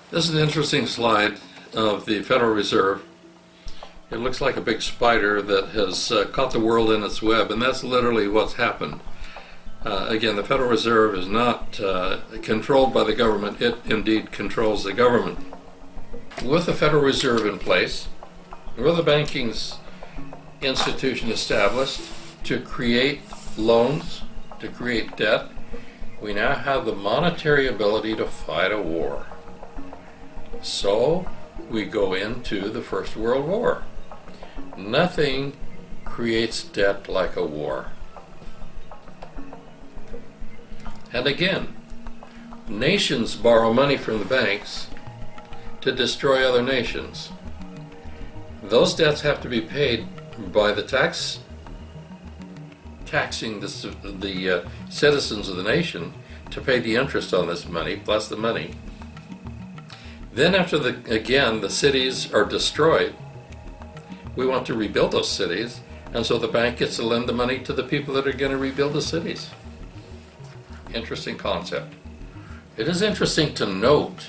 This is an interesting slide of the Federal Reserve. It looks like a big spider that has caught the world in its web, and that's literally what's happened. Again, the Federal Reserve is not controlled by the government. It indeed controls the government. With the Federal Reserve in place, with the banking institution established to create loans, to create debt, we now have the monetary ability to fight a war. So we go into the First World War. Nothing creates debt like a war. And again, nations borrow money from the banks to destroy other nations. Those debts have to be paid by the taxing the citizens of the nation to pay the interest on this money plus the money. Then after the cities are destroyed, we want to rebuild those cities, and so the bank gets to lend the money to the people that are going to rebuild the cities. Interesting concept. It is interesting to note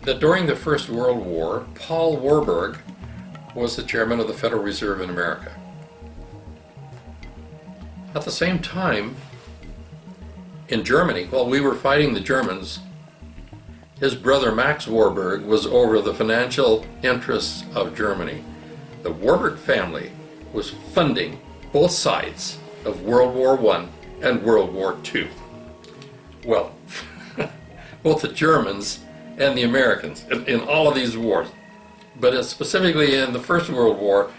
that during the First World War, Paul Warburg was the chairman of the Federal Reserve in America. At the same time, in Germany, while we were fighting the Germans, his brother Max Warburg was over the financial interests of Germany. The Warburg family was funding both sides of World War I and World War II. Well, both the Germans and the Americans in all of these wars. But specifically in the First World War,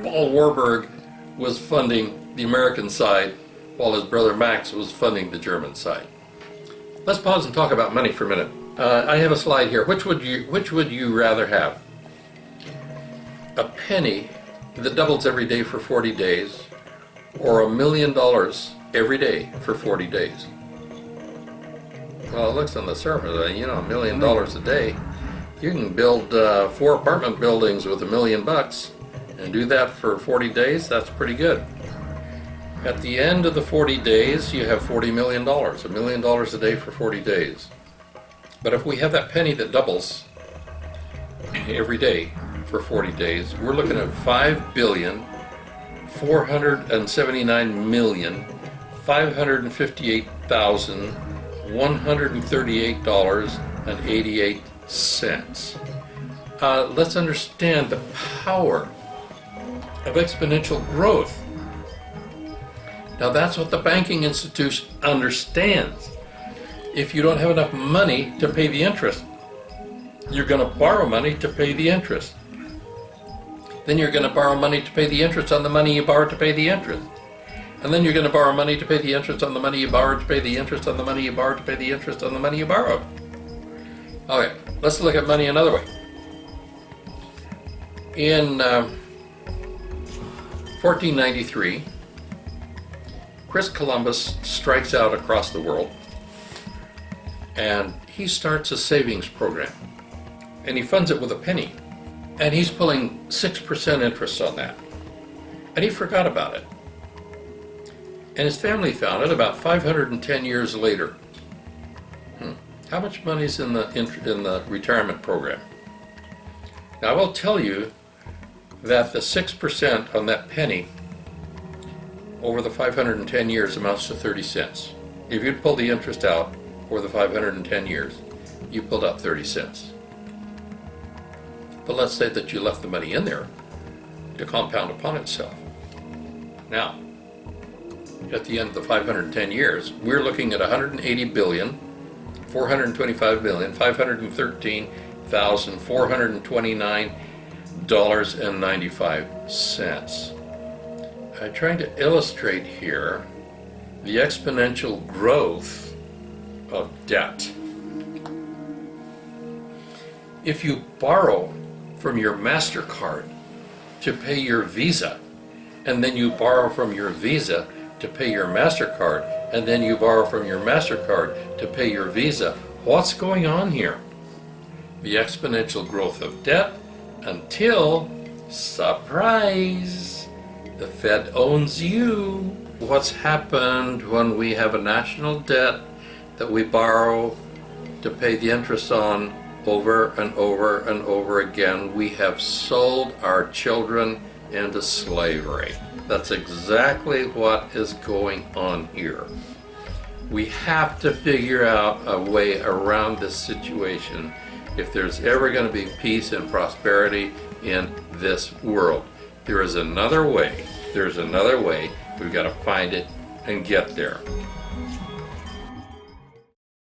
Paul Warburg was funding the American side while his brother Max was funding the German side. Let's pause and talk about money for a minute. I have a slide here. Which would you rather have? A penny that doubles every day for 40 days, or $1 million every day for 40 days? Well, it looks on the surface, $1 million a day. You can build 4 apartment buildings with $1 million and do that for 40 days. That's pretty good. At the end of the 40 days, you have $40 million, $1 million a day for 40 days. But if we have that penny that doubles every day for 40 days, we're looking at $5,479,558,138.88. Let's understand the power of exponential growth. Now that's what the banking institution understands. If you don't have enough money to pay the interest, you're going to borrow money to pay the interest. Then you're going to borrow money to pay the interest on the money you borrowed to pay the interest. And then you're going to borrow money to pay the interest on the money you borrowed to pay the interest on the money you borrowed to pay the interest on the money you borrowed. Okay, let's look at money another way. In 1493, Chris Columbus strikes out across the world, and he starts a savings program, and he funds it with a penny, and he's pulling 6% interest on that, and he forgot about it, and his family found it about 510 years later. How much money's in the retirement program? Now I will tell you that the 6% on that penny over the 510 years amounts to 30 cents. If you'd pull the interest out over the 510 years, you pulled out 30 cents. But let's say that you left the money in there to compound upon itself. Now, at the end of the 510 years, we're looking at 180 billion, 425 million, 513,429 $513,429.95. I'm trying to illustrate here the exponential growth of debt. If you borrow from your MasterCard to pay your Visa, and then you borrow from your Visa to pay your MasterCard, and then you borrow from your MasterCard to pay your Visa, what's going on here? The exponential growth of debt until, surprise, the Fed owns you. What's happened when we have a national debt that we borrow to pay the interest on over and over and over again. We have sold our children into slavery. That's exactly what is going on here. We have to figure out a way around this situation if there's ever going to be peace and prosperity in this world. There is another way. There's another way. We've got to find it and get there.